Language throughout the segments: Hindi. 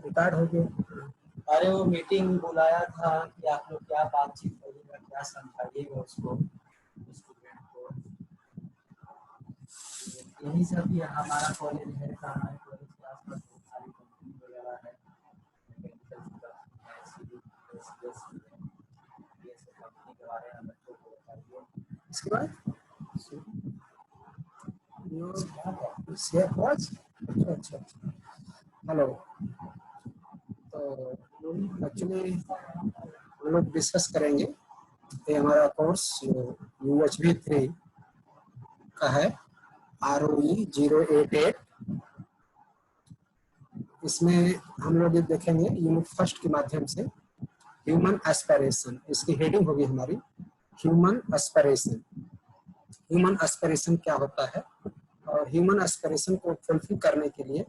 रिकॉर्ड हो गया। अरे वो मीटिंग बुलाया था कि आप लोग क्या बातचीत करिएगा, क्या समझाइएगा उसको, स्टूडेंट को। यही सब ही हमारा कॉलेज है, हमारे कॉलेज के आसपास बहुत सारी कंपनी वगैरह है, ये सब कंपनी के बारे में बच्चों को बताइए। इसके बाद अच्छा हेलो। तो एक्चुअली हम लोग डिस्कस करेंगे, ये हमारा कोर्स UHV3 का है, ROE 088। इसमें हम लोग ये देखेंगे यूनिट फर्स्ट के माध्यम से ह्यूमन एस्पिरेशन, इसकी हेडिंग होगी हमारी ह्यूमन एस्पिरेशन। ह्यूमन एस्पिरेशन क्या होता है और ह्यूमन एस्पिरेशन को फुलफिल करने के लिए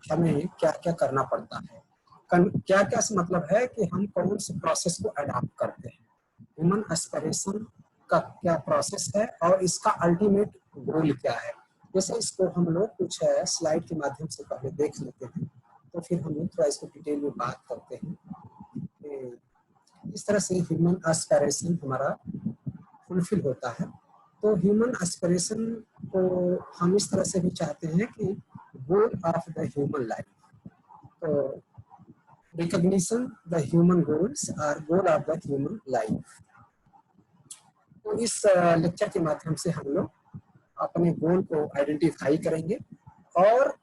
हमें क्या क्या करना पड़ता है, क्या क्या मतलब है कि हम कौन से प्रोसेस को अडॉप्ट करते हैं, ह्यूमन एस्पिरेशन का क्या प्रोसेस है और इसका अल्टीमेट गोल क्या है। जैसे इसको हम लोग कुछ स्लाइड के माध्यम से पहले देख लेते हैं, तो फिर हम लोग थोड़ा इसको डिटेल में बात करते हैं। इस तरह से ह्यूमन एस्पिरेशन हमारा फुलफिल होता है। तो ह्यूमन एस्पिरेशन को हम इस तरह से भी चाहते हैं कि goal of the human life, तो रिकॉग्निशन द ह्यूमन गोल्स और goal of the human life. तो इस लेक्चर के माध्यम से हम लोग अपने गोल को आइडेंटिफाई करेंगे और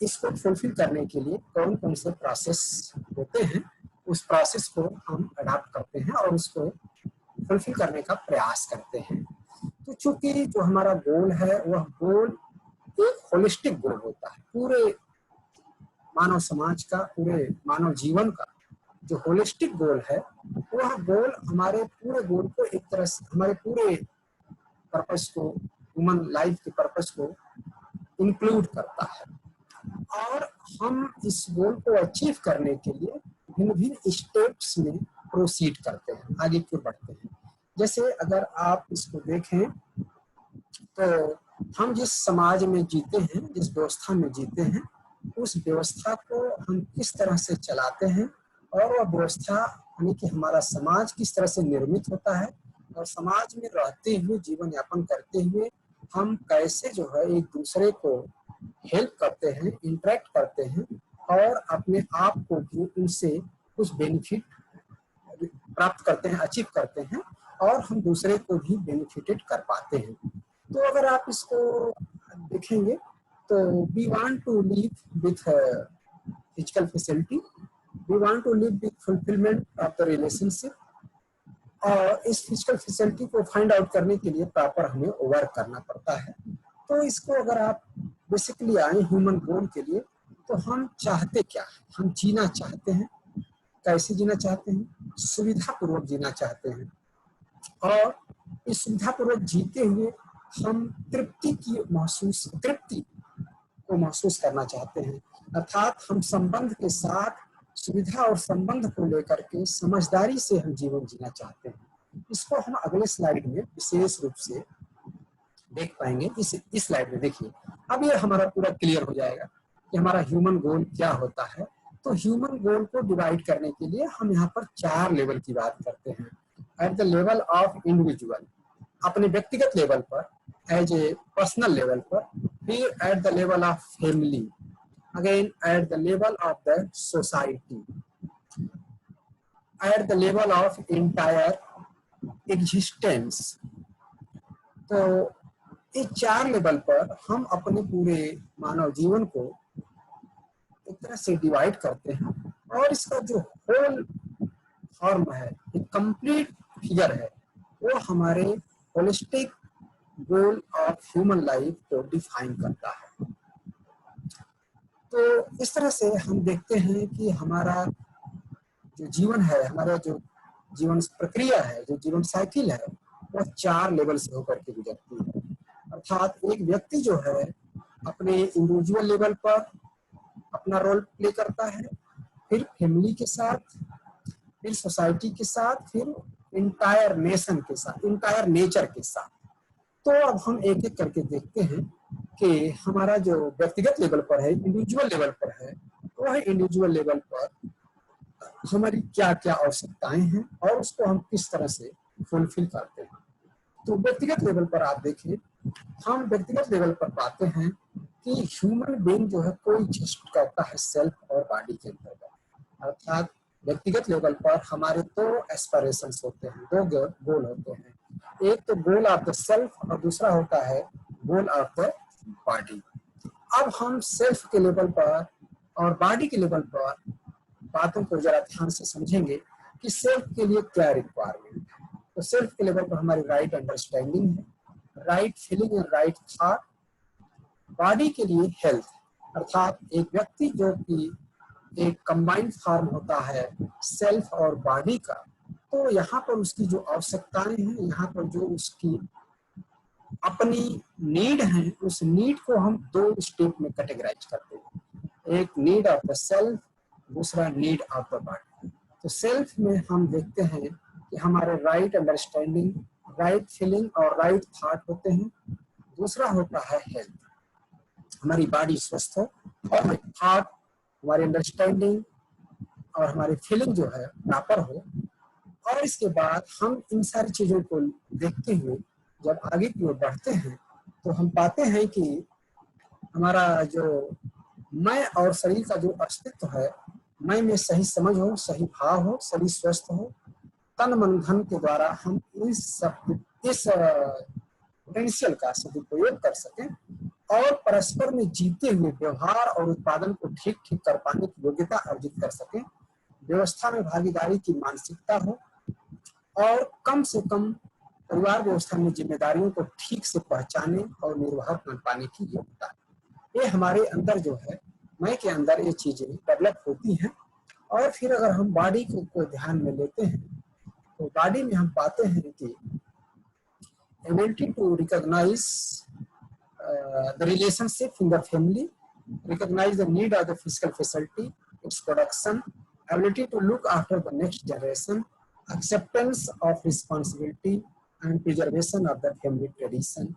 इसको फुलफिल करने के लिए कौन कौन से प्रोसेस होते हैं, उस प्रोसेस को हम अडॉप्ट करते हैं और उसको फुलफिल करने का प्रयास करते हैं। तो चूंकि जो हमारा गोल है वह गोल एक होलिस्टिक गोल होता है, पूरे मानव समाज का, पूरे मानव जीवन का जो होलिस्टिक गोल है, वह गोल हमारे पूरे गोल को एक तरह से हमारे पूरे पर्पस को, ह्यूमन लाइफ के पर्पस को इंक्लूड करता है। और हम इस गोल को अचीव करने के लिए भिन्न भिन्न स्टेप्स में प्रोसीड करते हैं, आगे की ओर बढ़ते हैं। जैसे अगर आप इसको देखें तो हम जिस समाज में जीते हैं, जिस व्यवस्था में जीते हैं, उस व्यवस्था को हम किस तरह से चलाते हैं और वह व्यवस्था यानी कि हमारा समाज किस तरह से निर्मित होता है और समाज में रहते हुए, जीवन यापन करते हुए हम कैसे जो है एक दूसरे को हेल्प करते हैं, इंटरेक्ट करते हैं और अपने आप को भी उनसे कुछ बेनिफिट प्राप्त करते हैं, अचीव करते हैं और हम दूसरे को भी बेनिफिटेड कर पाते हैं। तो अगर आप इसको देखेंगे तो we want to live with physical facility, we want to live with fulfilment of the relationship, और इस फिजिकल फैसिलिटी को फाइंड आउट करने के लिए प्रॉपर हमें वर्क करना पड़ता है। तो इसको अगर आप बेसिकली आए ह्यूमन गोल के लिए, तो हम चाहते क्या है, हम जीना चाहते हैं, कैसे जीना चाहते हैं, सुविधापूर्वक जीना चाहते हैं और इस सुविधापूर्वक जीते हुए हम तृप्ति को महसूस करना चाहते हैं। अर्थात हम संबंध के साथ सुविधा और संबंध को लेकर के समझदारी से हम जीवन जीना चाहते हैं। इसको हम अगले स्लाइड में विशेष रूप से देख पाएंगे। इस स्लाइड में देखिए, अब ये हमारा पूरा क्लियर हो जाएगा कि हमारा ह्यूमन गोल क्या होता है। तो ह्यूमन गोल को डिवाइड करने के लिए हम यहाँ पर 4 लेवल की बात करते हैं। At the level of individual, अपने व्यक्तिगत लेवल पर, एज ए पर्सनल लेवल पर, फिर at the level of family, again at the level of the society, at the level of entire existence. तो इस 4 लेवल पर हम अपने पूरे मानव जीवन को एक तरह से डिवाइड करते हैं और इसका जो होल फॉर्म है, एक कंप्लीट फिगर है, वो हमारे holistic goal of human life को डिफाइन करता है। तो इस तरह से हम देखते हैं कि हमारा जो जीवन है, हमारा जो जीवन प्रक्रिया है, जो जीवन साइकिल है, वह 4 लेवल से होकर के गुजरती है। अर्थात एक व्यक्ति जो है अपने इंडिविजुअल लेवल पर अपना रोल प्ले करता है, फिर फैमिली के साथ, फिर सोसाइटी के साथ, फिर इंटायर नेशन के साथ, इंटायर नेचर के साथ। तो अब हम एक एक करके देखते हैं कि हमारा जो व्यक्तिगत लेवल पर है, इंडिविजुअल लेवल पर है, वह इंडिविजुअल लेवल पर हमारी क्या क्या आवश्यकताएं हैं और उसको हम किस तरह से फुलफिल करते हैं। तो व्यक्तिगत लेवल पर आप देखें, हम व्यक्तिगत लेवल पर पाते हैं कि ह्यूमन बीइंग जो है कोई एग्जिस्ट करता है सेल्फ और बॉडी के अंतर्गत। अर्थात व्यक्तिगत लेवल पर हमारे दो एस्पिरेशंस होते हैं, दो गोल होते हैं। एक तो गोल ऑफ द सेल्फ और दूसरा होता है गोल ऑफ द बॉडी। अब हम सेल्फ के लेवल पर और बॉडी के लेवल पर बातों को जरा ध्यान से समझेंगे कि सेल्फ के लिए क्या रिक्वायरमेंट है। तो सेल्फ के लेवल पर हमारी राइट अंडरस्टैंडिंग है, right feeling and right thought. Body के लिए हेल्थ, अर्थात एक व्यक्ति जो कि एक कंबाइंड फॉर्म होता है सेल्फ और बॉडी का, तो यहाँ पर उसकी जो आवश्यकताएं हैं, यहाँ पर जो उसकी अपनी नीड है, उस नीड को हम दो स्टेप में कैटेगराइज करते हैं। एक नीड ऑफ द सेल्फ, दूसरा नीड ऑफ द बॉडी। तो सेल्फ में हम देखते हैं कि हमारे राइट अंडरस्टैंडिंग, राइट फीलिंग और राइट थॉट होते हैं। दूसरा होता है हेल्थ, हमारी बॉडी स्वस्थ हो और हमारी थॉट, हमारी अंडरस्टैंडिंग और हमारी फीलिंग जो है प्रॉपर हो। और इसके बाद हम इन सारी चीजों को देखते हुए जब आगे की ओर बढ़ते हैं तो हम पाते हैं कि हमारा जो मैं और शरीर का जो अस्तित्व है, मैं में सही समझ हो, सही भाव हो, शरीर स्वस्थ हो, तन मन धन के द्वारा हम इस पोटेंशियल का सदुपयोग कर सकें और परस्पर में जीते हुए व्यवहार और उत्पादन को ठीक ठीक कर पाने की योग्यता अर्जित कर सकें। व्यवस्था में भागीदारी की मानसिकता हो और कम से कम परिवार व्यवस्था में जिम्मेदारियों को ठीक से पहचाने और निर्वाह कर पाने की योग्यता। ये हमारे अंदर जो है, मैं के अंदर ये चीजें डेवलप होती हैं। और फिर अगर हम बॉडी को ध्यान में लेते हैं तो बॉडी में हम पाते हैं कि ability to recognise the relationship in the family, recognize the need of the physical facility, its production, ability to look after the next generation, acceptance of responsibility and preservation of the family tradition।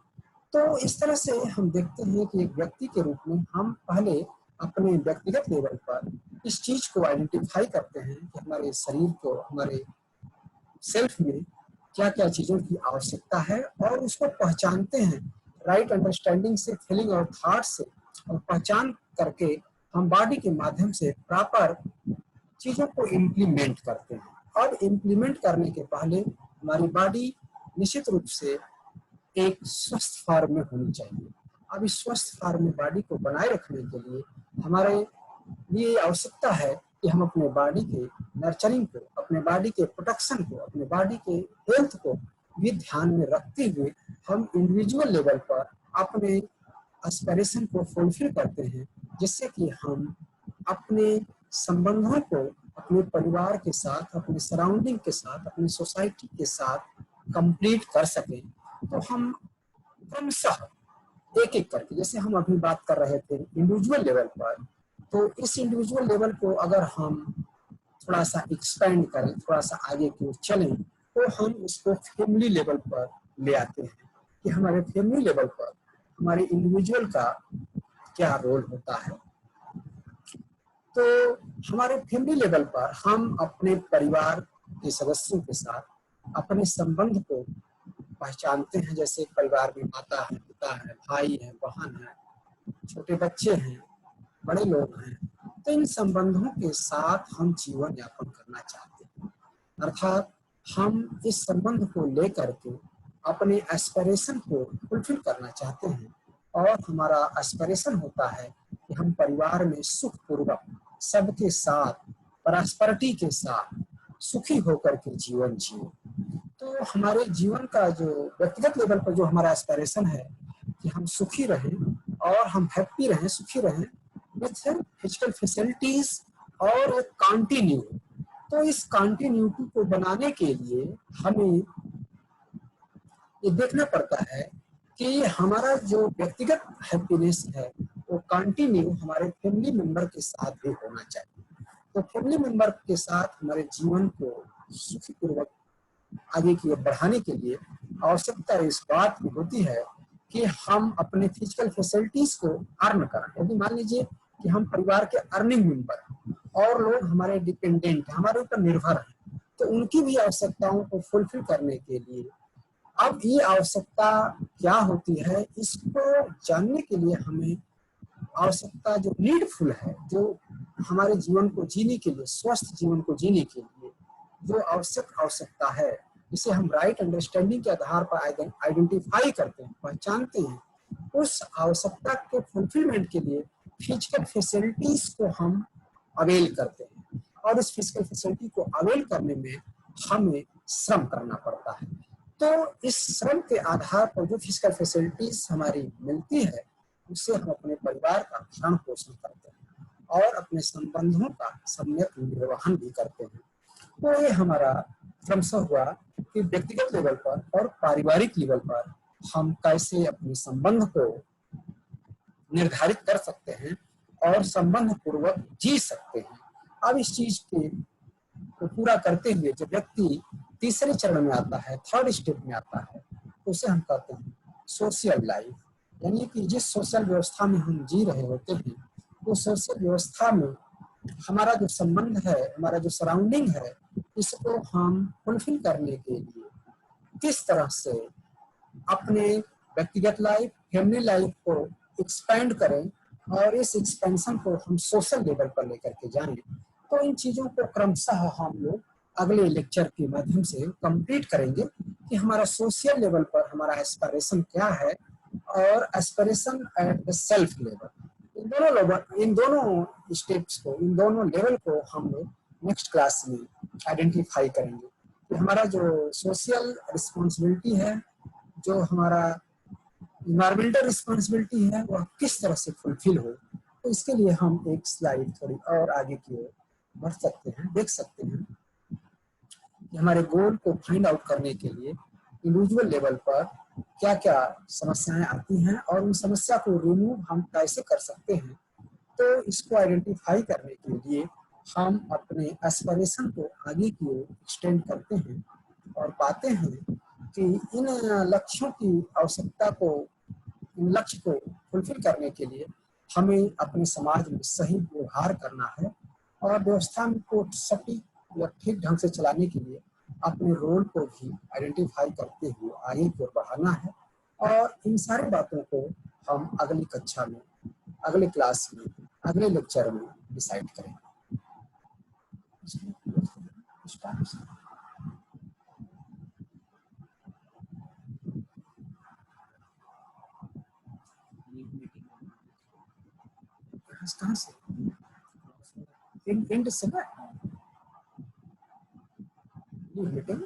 तो इस तरह से हम देखते हैं कि एक व्यक्ति के रूप में हम पहले अपने व्यक्तिगत लेवल पर इस चीज को आइडेंटिफाई करते हैं कि हमारे शरीर को, हमारे सेल्फ में क्या क्या चीजों की आवश्यकता है और उसको पहचानते हैं राइट अंडरस्टैंडिंग से, फीलिंग और थॉट से। और पहचान करके हम बॉडी के माध्यम से प्रॉपर चीजों को इम्प्लीमेंट करते हैं। और इम्प्लीमेंट करने के पहले हमारी बॉडी निश्चित रूप से एक स्वस्थ फॉर्म में होनी चाहिए। अब इस स्वस्थ फॉर्म में बॉडी को बनाए रखने के लिए हमारे लिए आवश्यकता है कि हम अपने बॉडी के नर्चरिंग को, अपने बॉडी के प्रोटेक्शन को, अपने बॉडी के हेल्थ को भी ध्यान में रखते हुए हम इंडिविजुअल लेवल पर अपने एस्पिरेशन को फुलफिल करते हैं, जिससे कि हम अपने संबंधों को अपने परिवार के साथ, अपने सराउंडिंग के साथ, अपनी सोसाइटी के साथ कंप्लीट कर सकें। तो हम क्रमशः एक एक करके, जैसे हम अभी बात कर रहे थे इंडिविजुअल लेवल पर, तो इस इंडिविजुअल लेवल को अगर हम थोड़ा सा एक्सपेंड करें, थोड़ा सा आगे की ओर चलें, तो हम उसको फैमिली लेवल पर ले आते हैं कि हमारे फैमिली लेवल पर हमारे इंडिविजुअल का क्या रोल होता है। तो हमारे फैमिली लेवल पर हम अपने परिवार के सदस्यों के साथ अपने संबंध को पहचानते हैं। जैसे परिवार में माता है, पिता है, भाई है, बहन है, छोटे बच्चे हैं, बड़े लोग हैं, तो इन संबंधों के साथ हम जीवन यापन करना चाहते हैं। अर्थात हम इस संबंध को लेकर के अपने एस्पिरेशन को फुलफिल करना चाहते हैं। और हमारा एस्पिरेशन होता है कि हम परिवार में सुखपूर्वक सबके साथ, प्रॉस्पेरिटी के साथ सुखी होकर के जीवन जिए। तो हमारे जीवन का जो व्यक्तिगत लेवल पर जो हमारा एस्पिरेशन है कि हम सुखी रहें और हम हैप्पी रहें, सुखी रहें विथ फिजिकल फैसिलिटीज और कंटिन्यू। तो इस कंटिन्यूटी को बनाने के लिए हमें ये देखना पड़ता है कि हमारा जो व्यक्तिगत हैप्पीनेस है वो कंटिन्यू हमारे फैमिली मेंबर के साथ भी होना चाहिए। तो फैमिली मेंबर के साथ हमारे जीवन को सुखीपूर्वक आगे की ओर बढ़ाने के लिए आवश्यकता इस बात की होती है कि हम अपने फिजिकल फैसिलिटीज को अर्न करें। यदि मान लीजिए कि हम परिवार के अर्निंग मेंबर हैं और लोग हमारे डिपेंडेंट हैं, हमारे ऊपर निर्भर हैं, तो उनकी भी आवश्यकताओं को फुलफिल करने के लिए अब ये आवश्यकता क्या होती है, इसको जानने के लिए हमें आवश्यकता जो नीडफुल है, जो हमारे जीवन को जीने के लिए, स्वस्थ जीवन को जीने के लिए जो आवश्यकता है, इसे हम राइट अंडरस्टैंडिंग के आधार पर आइडेंटिफाई करते हैं, पहचानते हैं। उस आवश्यकता के फुलफिलमेंट के लिए फिजिकल फैसिलिटीज को हम अवेल करते हैं और इस फिजिकल फैसिलिटी को अवेल करने में हमें श्रम करना पड़ता है। तो इस श्रम के आधार पर जो फिजिकल फैसिलिटीज हमारी मिलती है, उससे हम अपने परिवार का भरण पोषण करते हैं और अपने संबंधों का सम्यक निर्वहन भी करते हैं। तो ये हमारा क्रमशः हुआ कि व्यक्तिगत लेवल पर और पारिवारिक लेवल पर हम कैसे अपने संबंध को निर्धारित कर सकते हैं और संबंध पूर्वक जी सकते हैं। अब इस चीज को पूरा करते हुए जब व्यक्ति तीसरे चरण में आता है, थर्ड स्टेप में आता है, तो उसे हम कहते हैं सोशल लाइफ। यानी कि जिस सोशल व्यवस्था में हम जी रहे होते हैं, वो सोशल व्यवस्था में हमारा जो संबंध है, हमारा जो सराउंडिंग है, इसको हम फुलफिल करने के लिए किस तरह से अपने व्यक्तिगत लाइफ, फैमिली लाइफ को एक्सपेंड करें और इस एक्सपेंशन को हम सोशल लेवल पर लेकर के जाएं। तो इन चीजों को क्रमशः हम लोग अगले लेक्चर के माध्यम से कंप्लीट करेंगे कि हमारा सोशल लेवल पर हमारा एस्पिरेशन क्या है और aspiration at the self level, इन दोनों स्टेप्स को, इन दोनों लेवल को हम लोग नेक्स्ट क्लास में आइडेंटिफाई करेंगे कि हमारा जो सोशल रिस्पॉन्सिबिलिटी है, जो हमारा इन्वायरमेंटल रिस्पॉन्सिबिलिटी है, वह किस तरह से फुलफिल हो। तो इसके लिए हम एक स्लाइड थोड़ी और आगे की ओर बढ़ सकते हैं, देख सकते हैं कि हमारे गोल को फाइंड आउट करने के लिए इंडिविजुअल लेवल पर क्या क्या समस्याएं आती हैं और उन समस्या को रिमूव हम कैसे कर सकते हैं। तो इसको आइडेंटिफाई करने के लिए हम अपने एस्पिरेशन को आगे की ओर एक्सटेंड करते हैं और पाते हैं कि इन लक्ष्यों की आवश्यकता को, इन लक्ष्य को फुलफिल करने के लिए हमें अपने समाज में सही व्यवहार करना है और व्यवस्था को सटीक या ठीक ढंग से चलाने के लिए अपने रोल को भी आइडेंटिफाई करते हुए आगे की ओर बढ़ाना है। और इन सारी बातों को हम अगली कक्षा में, अगले क्लास में, अगले लेक्चर में डिसाइड करेंगे। कहाँ से एंड से मीटिंग